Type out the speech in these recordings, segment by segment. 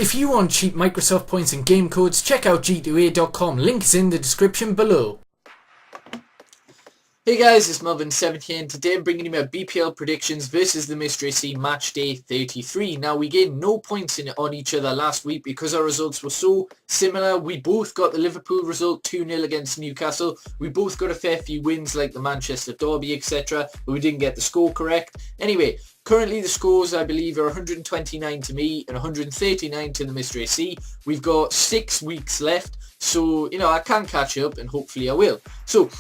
If you want cheap Microsoft points and game codes, check out g2a.com. Links in the description below. Hey guys, it's Melvin7 here, and today I'm bringing you my BPL predictions versus the Mystery C match day 33. Now, we gained no points on each other last week because our results were so similar. We both got the Liverpool result 2-0 against Newcastle. We both got a fair few wins like the Manchester Derby, etc. But we didn't get the score correct. Anyway, currently the scores, I believe, are 129 to me and 139 to the Mystery C. We've got 6 weeks left, so, I can catch up and hopefully I will. So,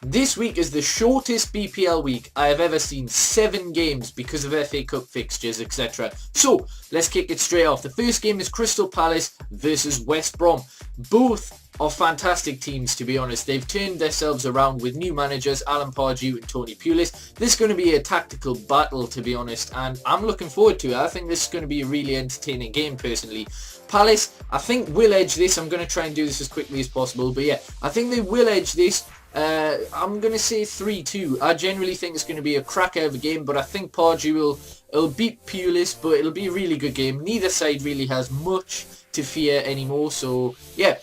this week is the shortest BPL week I have ever seen. 7 games because of FA Cup fixtures, etc. So, let's kick it straight off. The first game is Crystal Palace versus West Brom. Both are fantastic teams, to be honest. They've turned themselves around with new managers, Alan Pardew and Tony Pulis. This is going to be a tactical battle, to be honest, and I'm looking forward to it. I think this is going to be a really entertaining game, personally. Palace, I think, will edge this. I'm going to try and do this as quickly as possible, but yeah, I think they will edge this. I'm going to say 3-2. I generally think it's going to be a cracker of a game, but I think Pardew will beat Pulis, but it'll be a really good game. Neither side really has much to fear anymore, so yeah.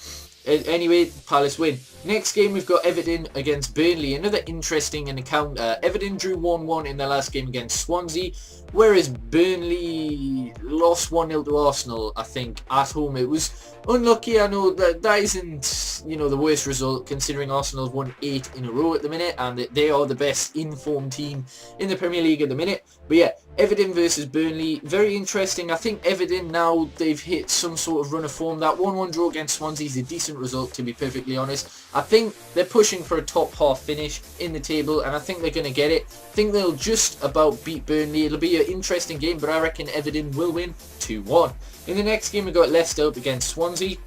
Anyway, Palace win. Next game, we've got Everton against Burnley. Another interesting encounter. Everton drew 1-1 in their last game against Swansea, whereas Burnley lost 1-0 to Arsenal, I think, at home. It was unlucky. I know that isn't, the worst result, considering Arsenal have won 8 in a row at the minute, and they are the best informed team in the Premier League at the minute. But yeah, Everton versus Burnley, very interesting. I think Everton, now they've hit some sort of run of form. That 1-1 draw against Swansea is a decent result, to be perfectly honest. I think they're pushing for a top half finish in the table, and I think they're going to get it. I think they'll just about beat Burnley. It'll be an interesting game, but I reckon Everton will win 2-1. In the next game, we've got Leicester up against Swansea.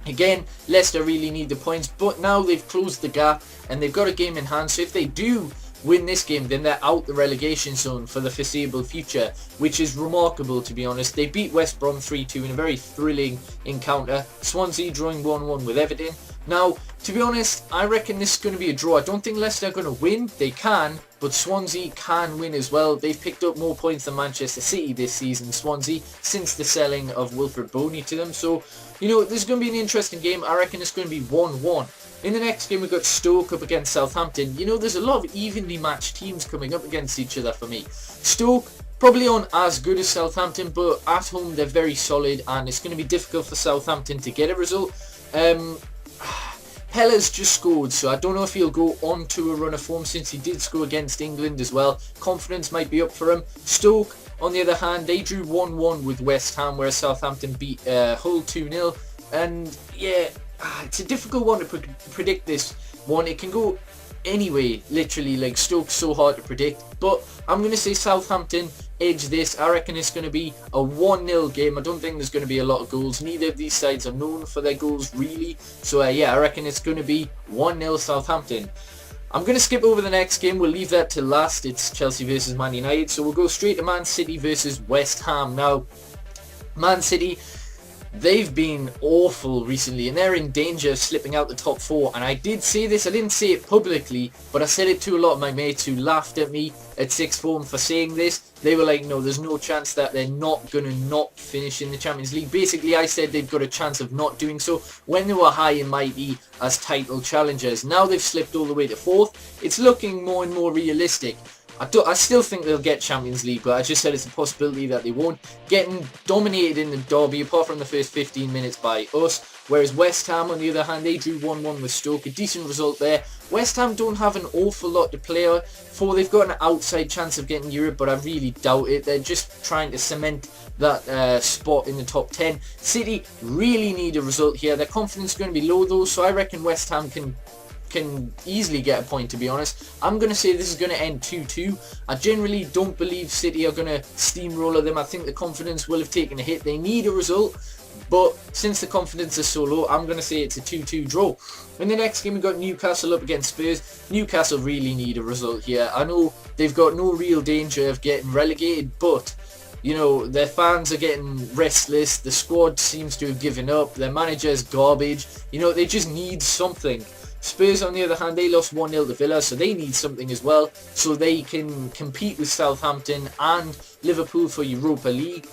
Again, Leicester really need the points, but now they've closed the gap and they've got a game in hand. So if they do win this game, then they're out the relegation zone for the foreseeable future, which is remarkable, to be honest. They beat West Brom 3-2 in a very thrilling encounter. Swansea drawing 1-1 with Everton. Now, to be honest, I reckon this is going to be a draw. I don't think Leicester are going to win. They can, but Swansea can win as well. They've picked up more points than Manchester City this season, Swansea, since the selling of Wilfred Boney to them. So, this is going to be an interesting game. I reckon it's going to be 1-1. In the next game, we've got Stoke up against Southampton. There's a lot of evenly matched teams coming up against each other for me. Stoke probably aren't as good as Southampton, but at home they're very solid, and it's going to be difficult for Southampton to get a result. Pella's just scored, so I don't know if he'll go on to a run of form, since he did score against England as well. Confidence might be up for him. Stoke, on the other hand, they drew 1-1 with West Ham, whereas Southampton beat Hull 2-0. And yeah, it's a difficult one to predict, this one. It can go anyway, literally. Like, Stoke's so hard to predict, but I'm going to say Southampton edge this. I reckon it's going to be a 1-0 game. I don't think there's going to be a lot of goals. Neither of these sides are known for their goals, really. So yeah, I reckon it's going to be 1-0 Southampton. I'm going to skip over the next game. We'll leave that to last. It's Chelsea versus Man United. So we'll go straight to Man City versus West Ham. Now, Man City, they've been awful recently, and they're in danger of slipping out the top 4. And I did say this, I didn't say it publicly, but I said it to a lot of my mates who laughed at me at sixth form for saying this. They were like, no, there's no chance that they're not going to not finish in the Champions League. Basically, I said they've got a chance of not doing so when they were high and mighty as title challengers. Now they've slipped all the way to 4th. It's looking more and more realistic. I still think they'll get Champions League, but I just said it's a possibility that they won't. Getting dominated in the derby, apart from the first 15 minutes by us. Whereas West Ham, on the other hand, they drew 1-1 with Stoke. A decent result there. West Ham don't have an awful lot to play for. They've got an outside chance of getting Europe, but I really doubt it. They're just trying to cement that spot in the top 10. City really need a result here. Their confidence is going to be low, though, so I reckon West Ham can easily get a point, to be honest. I'm going to say this is going to end 2-2. I generally don't believe City are going to steamroller them. I think the confidence will have taken a hit. They need a result, but since the confidence is so low, I'm going to say it's a 2-2 draw. In the next game, we've got Newcastle up against Spurs. Newcastle really need a result here. I know they've got no real danger of getting relegated, but their fans are getting restless. The squad seems to have given up. Their manager's garbage. They just need something. Spurs, on the other hand, they lost 1-0 to Villa, so they need something as well, so they can compete with Southampton and Liverpool for Europa League.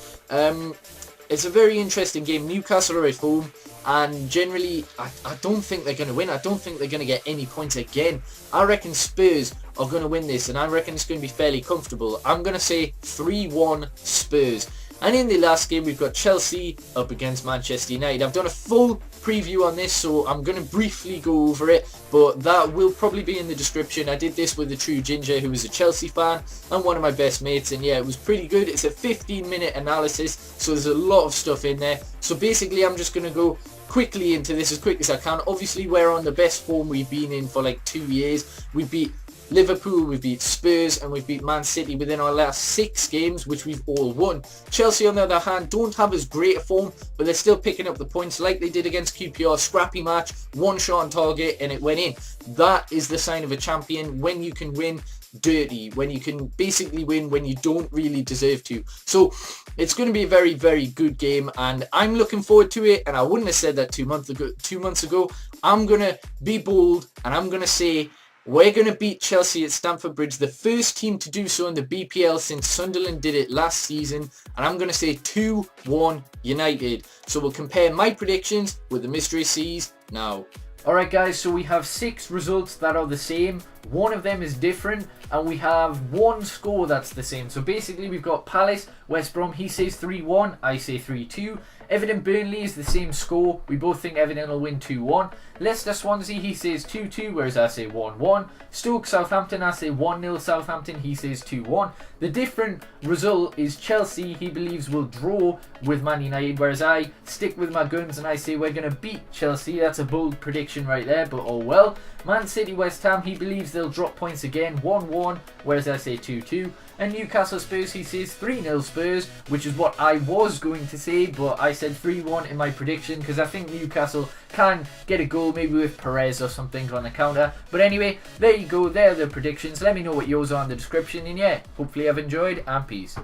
it's a very interesting game. Newcastle are at home, and generally, I don't think they're going to win. I don't think they're going to get any points again. I reckon Spurs are going to win this, and I reckon it's going to be fairly comfortable. I'm going to say 3-1 Spurs. And in the last game, we've got Chelsea up against Manchester United. I've done a full preview on this, so I'm going to briefly go over it, but that will probably be in the description. I did this with a true ginger who was a Chelsea fan and one of my best mates, and yeah, it was pretty good. It's a 15-minute analysis, so there's a lot of stuff in there. So basically, I'm just going to go quickly into this as quick as I can. Obviously, we're on the best form we've been in for like 2 years. We beat Liverpool, we've beat Spurs, and we've beat Man City within our last 6 games, which we've all won. Chelsea, on the other hand, don't have as great a form, but they're still picking up the points like they did against QPR. Scrappy match, one shot on target, and it went in. That is the sign of a champion, when you can win dirty, when you can basically win when you don't really deserve to. So it's going to be a very, very good game, and I'm looking forward to it. And I wouldn't have said that 2 months ago. I'm going to be bold, and I'm going to say we're going to beat Chelsea at Stamford Bridge, the first team to do so in the BPL since Sunderland did it last season. And I'm going to say 2-1 United. So we'll compare my predictions with the Mystery C's now. Alright guys, so we have 6 results that are the same. One of them is different, and we have one score that's the same. So basically we've got Palace, West Brom, he says 3-1, I say 3-2. Everton Burnley is the same score. We both think Everton will win 2-1. Leicester Swansea, he says 2-2, whereas I say 1-1. Stoke Southampton, I say 1-0 Southampton, he says 2-1. The different result is Chelsea, he believes will draw with Man United, whereas I stick with my guns and I say we're going to beat Chelsea. That's a bold prediction right there, but oh well. Man City West Ham, he believes they'll drop points again, 1-1, whereas I say 2-2. And Newcastle Spurs, he says 3-0 Spurs, which is what I was going to say, but I said 3-1 in my prediction because I think Newcastle can get a goal, maybe with Perez or something on the counter. But anyway, there you go, there are the predictions. Let me know what yours are in the description, and yeah, hopefully I've enjoyed, and peace.